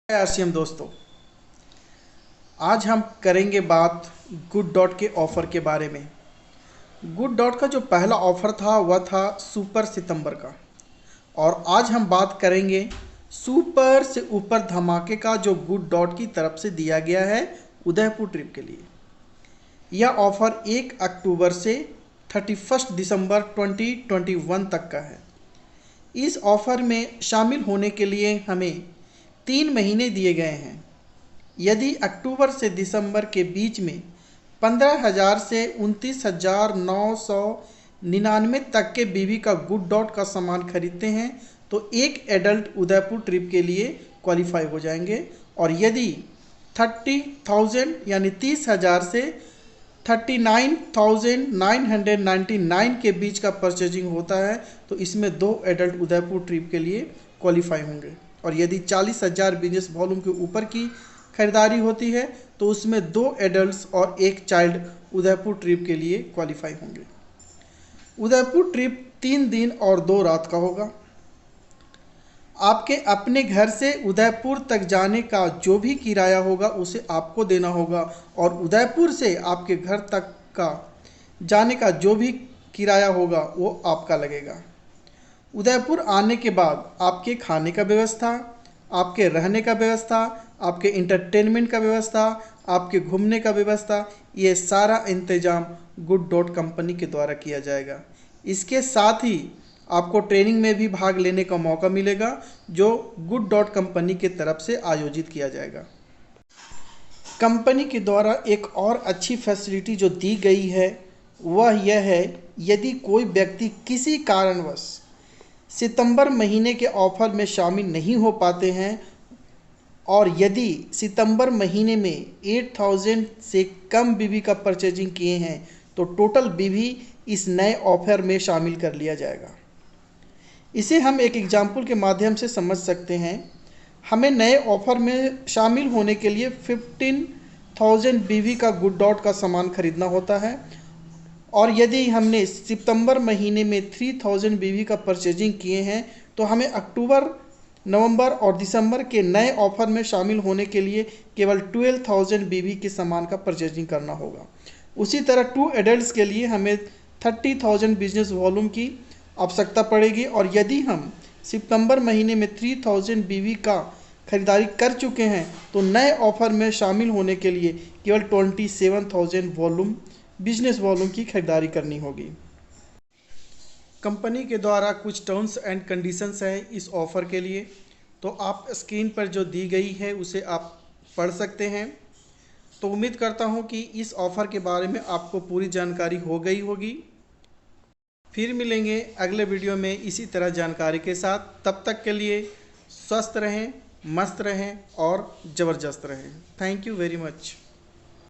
RCM दोस्तों, आज हम करेंगे बात गुड डॉट के ऑफ़र के बारे में। गुड डॉट का जो पहला ऑफ़र था वह था सुपर सितंबर का, और आज हम बात करेंगे सुपर से ऊपर धमाके का जो गुड डॉट की तरफ से दिया गया है उदयपुर ट्रिप के लिए। यह ऑफ़र 1 अक्टूबर से 31 दिसंबर 2021 तक का है। इस ऑफ़र में शामिल होने के लिए हमें 3 महीने दिए गए हैं। यदि अक्टूबर से दिसंबर के बीच में 15,000 से 29,999 तक के बीबी का गुड डॉट का सामान खरीदते हैं तो एक एडल्ट उदयपुर ट्रिप के लिए क्वालिफाई हो जाएंगे। और यदि 30,000 यानी 30,000 से 39,999 के बीच का परचेजिंग होता है तो इसमें 2 एडल्ट उदयपुर ट्रिप के लिए क्वालिफाई होंगे। और यदि 40,000 बिजनेस वॉल्यूम के ऊपर की खरीदारी होती है तो उसमें 2 एडल्ट्स और 1 चाइल्ड उदयपुर ट्रिप के लिए क्वालिफाई होंगे। उदयपुर ट्रिप 3 दिन और 2 रात का होगा। आपके अपने घर से उदयपुर तक जाने का जो भी किराया होगा उसे आपको देना होगा, और उदयपुर से आपके घर तक का जाने का जो भी किराया होगा वो आपका लगेगा। उदयपुर आने के बाद आपके खाने का व्यवस्था, आपके रहने का व्यवस्था, आपके इंटरटेनमेंट का व्यवस्था, आपके घूमने का व्यवस्था, ये सारा इंतजाम गुड डॉट कंपनी के द्वारा किया जाएगा। इसके साथ ही आपको ट्रेनिंग में भी भाग लेने का मौका मिलेगा जो गुड डॉट कंपनी के तरफ से आयोजित किया जाएगा। कंपनी के द्वारा एक और अच्छी फैसिलिटी जो दी गई है वह यह है, यदि कोई व्यक्ति किसी कारणवश सितंबर महीने के ऑफ़र में शामिल नहीं हो पाते हैं और यदि सितंबर महीने में 8,000 से कम बीबी का परचेजिंग किए हैं तो टोटल बीबी इस नए ऑफ़र में शामिल कर लिया जाएगा। इसे हम एक एग्जाम्पल के माध्यम से समझ सकते हैं। हमें नए ऑफ़र में शामिल होने के लिए 15,000 बीबी का गुड डॉट का सामान खरीदना होता है, और यदि हमने सितंबर महीने में 3,000 बीबी का परचेजिंग किए हैं तो हमें अक्टूबर, नवंबर और दिसंबर के नए ऑफ़र में शामिल होने के लिए केवल 12,000 बीबी के सामान का परचेजिंग करना होगा। उसी तरह 2 एडल्ट्स के लिए हमें 30,000 बिजनेस वॉल्यूम की आवश्यकता पड़ेगी, और यदि हम सितंबर महीने में 3,000 बीबी का खरीदारी कर चुके हैं तो नए ऑफ़र में शामिल होने के लिए केवल 27,000 वॉल्यूम बिजनेस वॉल्यूम की खरीदारी करनी होगी। कंपनी के द्वारा कुछ टर्म्स एंड कंडीशंस हैं इस ऑफ़र के लिए, तो आप स्क्रीन पर जो दी गई है उसे आप पढ़ सकते हैं। तो उम्मीद करता हूं कि इस ऑफ़र के बारे में आपको पूरी जानकारी हो गई होगी। फिर मिलेंगे अगले वीडियो में इसी तरह जानकारी के साथ। तब तक के लिए स्वस्थ रहें, मस्त रहें और ज़बरदस्त रहें। Thank you very much.